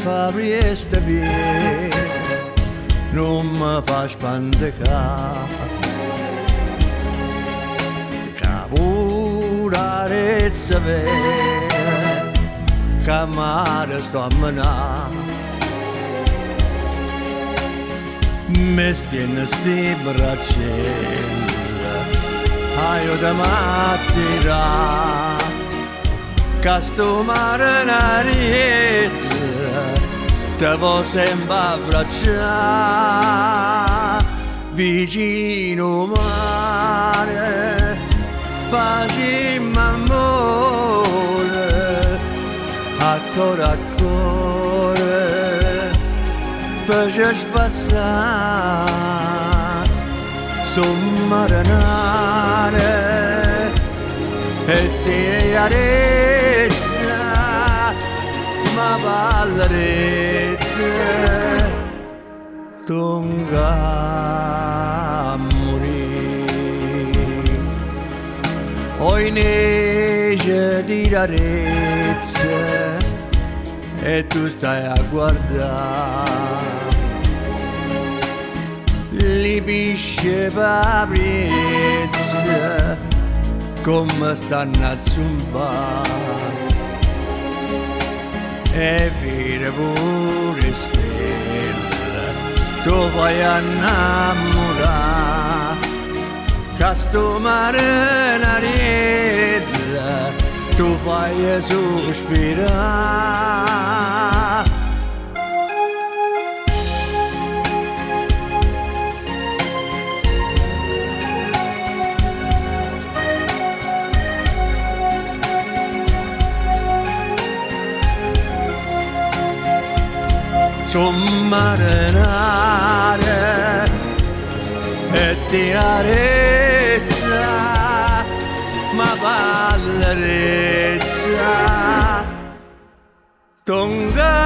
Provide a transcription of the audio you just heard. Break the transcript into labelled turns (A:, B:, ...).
A: Fabrieste bien, non mi fa spandecare. Caburarezza vera, che male sto a menare. Mi stiene sti braccella, aio da mattina, che sto marinarietta, te vo sempre abbracciare vicino mare, facciamo amore, a cuore, per spazzare, sommarinare, e ti arezza, ma vallerezza, tonga morire. Oi nege di rarezza, e tu stai a guardare. Li pisce papriezza, come stanno a zumbare. E vire pure stelle, tu vai a innamorare, che sto marinariella, tu fai sospirare. Sommarinare e tirarezza, ma vallerezza, tonga